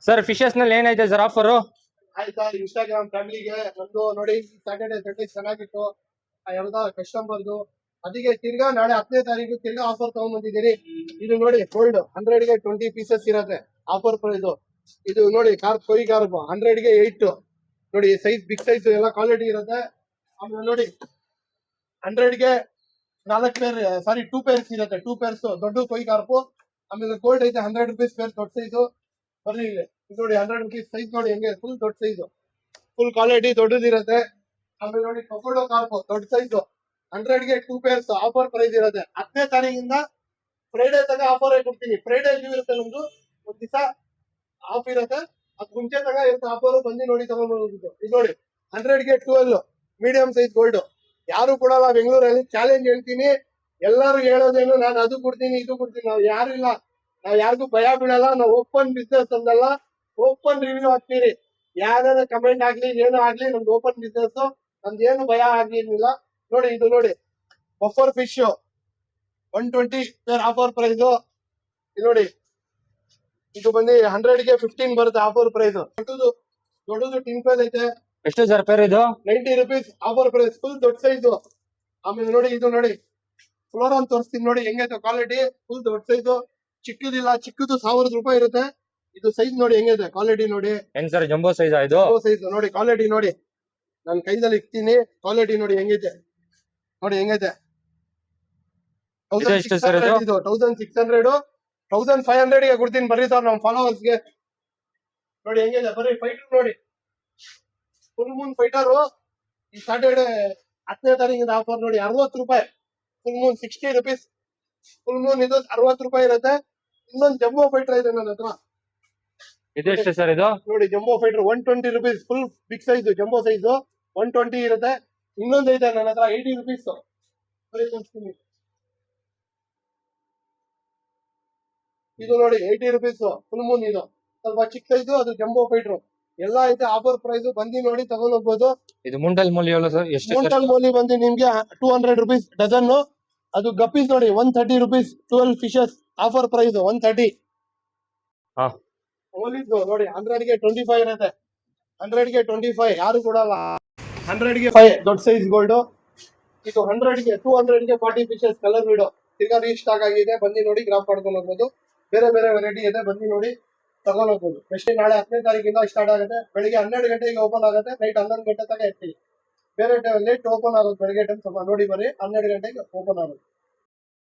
Sir fishes ನಲ್ಲಿ ಏನೈತೆ sir offer? ಆಯ್ತಾ ಇನ್ಸ್ಟಾಗ್ರಾಮ್ ಫ್ಯಾಮಿಲಿಗೆ ಒಂದು ನೋಡಿ ಸ್ಯಾಟರ್ಡೆ ಸಂಡೇ ಚೆನ್ನಾಗಿತ್ತು ಯಾವ್ದೋ ಕಸ್ಟಮರ್ದು ಅದಕ್ಕೆ ತಿರ್ಗಾ ನಾಳೆ 10ನೇ ತಾರೀಕು ತಿರ್ಗಾ ಆಫರ್ ತಗೊಂಡ್ಬಂದಿದ್ದೀನಿ. ಇದು ನೋಡಿ ಗೋಲ್ಡ್ 100ಗೆ 20 ಪೀಸಸ್ ಇರತ್ತೆ ಆಫರ್ ಪ್ರೈಸ್. ಇದು ನೋಡಿ ಕೊಯ್ ಕಾರ್ಪ್ 100ಗೆ 8 ನೋಡಿ ಸೈಜ್ ಬಿಗ್ ಸೈಜ್ ಎಲ್ಲ ಕ್ವಾಲಿಟಿ ಇರುತ್ತೆ. ಆಮೇಲೆ ನೋಡಿ 100ಗೆ 4 ಪೇರ್ ಸಾರಿ 2 ಪೇರ್ಸ್ ಇರುತ್ತೆ, 2 ಪೇರ್ಸ್ ದೊಡ್ಡ ಕೊಯ್ ಕಾರ್ಪು. ಆಮೇಲೆ ಗೋಲ್ಡ್ ಐತೆ 100 ರೂಪೀಸ್ ಪೇರ್ ದೊಡ್ಡ ಸೈಜು ಬರ್ರಿ ಇಲ್ಲಿ ನೋಡಿ 100 ರೂಪೀಸ್ ಸೈಜ್ ನೋಡಿ ಹೆಂಗೆ ಫುಲ್ ದೊಡ್ಡ ಸೈಜು ಫುಲ್ ಕ್ವಾಲಿಟಿ ದೊಡ್ಡದಿರುತ್ತೆ. ಆಮೇಲೆ ನೋಡಿ ಕೊಕೊಡೋ ಕಾರ್ಪು ದೊಡ್ಡ ಸೈಜು 100ಗೆ 2 ಪೇರ್ಸ್ ಆಫರ್ ಪ್ರೈಸ್ ಇರುತ್ತೆ. 10ನೇ ತಾರೀಕಿಂದ ಫ್ರೈಡೆ ತಗ ಆಫರ್ ಕೊಡ್ತೀನಿ. ಫ್ರೈಡೆ ಲೀವ್ ಇರುತ್ತೆ ನಮ್ದು, ಒಂದ್ ದಿವಸ ಆಫ್ ಇರುತ್ತೆ. ಅದ್ ಮುಂಚೆ ತಗ ಇರುತ್ತೆ ಆಫರ್, ಬಂದು ನೋಡಿ ತಗೊಂಡ್ಬಂದಿದ್ದು. ಇದು ನೋಡಿ 100ಗೆ 12 ಮೀಡಿಯಂ ಸೈಜ್ ಗೋಲ್ಡ್. ಯಾರು ಕೊಡಲ್ಲ ಬೆಂಗಳೂರಲ್ಲಿ, ಚಾಲೆಂಜ್ ಹೇಳ್ತೀನಿ. ಎಲ್ಲರೂ ಹೇಳೋದೇನು ನಾನು ಅದು ಕೊಡ್ತೀನಿ ಇದು ಕೊಡ್ತೀನಿ, ನಾವು ಯಾರಿಲ್ಲ, ನಾವ್ ಯಾರಿಗೂ ಭಯ ಬೀಳಲ್ಲ. ನಾವು ಓಪನ್ ಬಿಸ್ನೆಸ್ ಅಂದಲ್ಲ, ಓಪನ್ ರಿವ್ಯೂ ಹಾಕ್ತೀರಿ. ಯಾರು ಕಮೆಂಟ್ ಆಗ್ಲಿ ಏನೋ ಆಗ್ಲಿ, ನಮ್ದು ಓಪನ್ ಬಿಸ್ನೆಸ್, ನಮ್ದು ಏನು ಭಯ ಆಗಿರ್ಲಿಲ್ಲ. ನೋಡಿ ಇದು ನೋಡಿ puffer fish 120 pair offer price. ಇದು ನೋಡಿ ಇದು ಬಂದು 100ಗೆ 15 ಬರುತ್ತೆ ಆಫರ್ ಪ್ರೈಸ್. ದೊಡ್ಡದು ಟಿನ್ ಪೇಲ್ ಐತೆ. ಎಷ್ಟು ಸರ್ ಪೇರ್ ಇದು? 90 ರೂಪೀಸ್ ಆಫರ್ ಪ್ರೈಸ್, ಫುಲ್ ದೊಡ್ಡ ಸೈಜು. ಆಮೇಲೆ ನೋಡಿ ಇದು ನೋಡಿ ಫ್ಲೋರ್ ಅಂತ ತೋರಿಸ್ತೀನಿ ನೋಡಿ ಹೆಂಗೈತೆ ಕ್ವಾಲಿಟಿ, ಫುಲ್ ದೊಡ್ಡ ಸೈಜು. ಚಿಕ್ಕದಿಲ್ಲ, ಚಿಕ್ಕದು 1000 ರೂಪಾಯಿ ಇರುತ್ತೆ. ಇದು ಸೈಜ್ ನೋಡಿ ಹೆಂಗೈತೆ ಕ್ವಾಲಿಟಿ ನೋಡಿ. ಹೆಂಗ್ ಸರ್ ಜಂಬೋ ಸೈಜ್ ಇದು? ಸೈಜ್ ನೋಡಿ ಕ್ವಾಲಿಟಿ ನೋಡಿ, ನಾನು ಕೈದಲ್ಲಿ ಇಕ್ತೀನಿ. ಕ್ವಾಲಿಟಿ ನೋಡಿ ಹೆಂಗೈತೆ, ನೋಡಿ ಹೆಂಗೈತೆ. 1600 1500ಗೆ ಕೊಡ್ತೀನಿ ಬರ್ರಿ ಸರ್ ನಮ್ಮ ಫಾಲೋವರ್ಸ್ಗೆ. ನೋಡಿ ಹೆಂಗಿದೆ ಬರ್ರಿ. ಫೈಟರ್ ನೋಡಿ ಫುಲ್ ಮೂನ್ ಫೈಟರು. ಈ ಸ್ಯಾಟರ್ಡೆ 10ನೇ ತಾರೀಕಿಂದ ಆಫರ್ ನೋಡಿ 60 ರೂಪಾಯಿ. Full Moon 60 rupees. Full Moon ಇದು 60 ರೂಪಾಯಿ ಇರುತ್ತೆ. ಇನ್ನೊಂದು ಜಂಬೋ ಫೈಟರ್ ಇದೆ ನನ್ನ ಹತ್ರ. ಇದು ಎಷ್ಟು ಸರ್ ಇದು? ನೋಡಿ jumbo fighter 120 rupees, full big size jumbo size 120 ಇರುತ್ತೆ. ಇನ್ನೊಂದು ಐತೆ ನನ್ನ ಹತ್ರ 80 ರೂಪೀಸ್. ಇದು ನೋಡಿ 80 ರೂಪೀಸ್ ಫುಲ್ ಮೂನ್. ಇದು ಸ್ವಲ್ಪ ಚಿಕ್ಕ ಸೈಜು, ಅದು ಜಂಬೋ ಫೈಟರ್. ಎಲ್ಲ ಐತೆ ಆಫರ್ ಪ್ರೈಸ್, ಬಂದು ನೋಡಿ ತಗೊಂಡ್ ಹೋಗ್ಬೋದು. ಇದು ಮುಂಟಲ್ ಮೂಲಿ ಸರ್ ಎಷ್ಟು? ಮುಂಟಲ್ ಮೂಲಿ ಬಂದು ನಿಮ್ಗೆ 200 ರೂಪೀಸ್ ಡಜನ್. ಅದು ಗಪ್ಪೀಸ್ ನೋಡಿ 130 ರೂಪೀಸ್ 12 ಫಿಶಸ್ ಆಫರ್ ಪ್ರೈಸ್ 130. ಮೂಲಿದ್ದು ನೋಡಿ 100ಗೆ 25 ಇರುತ್ತೆ. 100ಗೆ 25 ಯಾರು ಕೊಡಲ್ಲ. 100ಗೆ 5 ದೊಡ್ಡ ಸೈಜ್ ಗೋಲ್ಡ್. ಇದು 100ಗೆ 200ಗೆ 40 ಫಿಶಸ್ ಕಲರ್ ವಿಡೋ. ತಿರ್ಗಾ ರೀಸ್ಟಾಕ್ ಆಗಿದೆ, ಬಂದು ನೋಡಿ ಗ್ರಾಫ್ ಮಾಡ್ಕೊಂಡು ಹೋಗ್ಬೋದು. ಬೇರೆ ಬೇರೆ ವೆರೈಟಿ ಇದೆ, ಬಂದು ನೋಡಿ ತಗೊಂಡ್ ಹೋಗ್ಬೋದು. ಎಷ್ಟು ನಾಳೆ 10ನೇ ತಾರೀಕಿಂದ ಸ್ಟಾರ್ಟ್ ಆಗುತ್ತೆ. ಬೆಳಿಗ್ಗೆ 12 ಗಂಟೆಗೆ ಓಪನ್ ಆಗುತ್ತೆ, ನೈಟ್ 11 ಗಂಟೆ ತನಕ ಇರ್ತೀವಿ. ಬೇರೆ ಲೇಟ್ ಓಪನ್ ಆಗುತ್ತೆ ಬೆಳಿಗ್ಗೆ ಟೈಮ್, ಸ್ವಲ್ಪ ನೋಡಿ ಬರ್ರಿ. 12 ಗಂಟೆಗೆ ಓಪನ್ ಆಗುತ್ತೆ.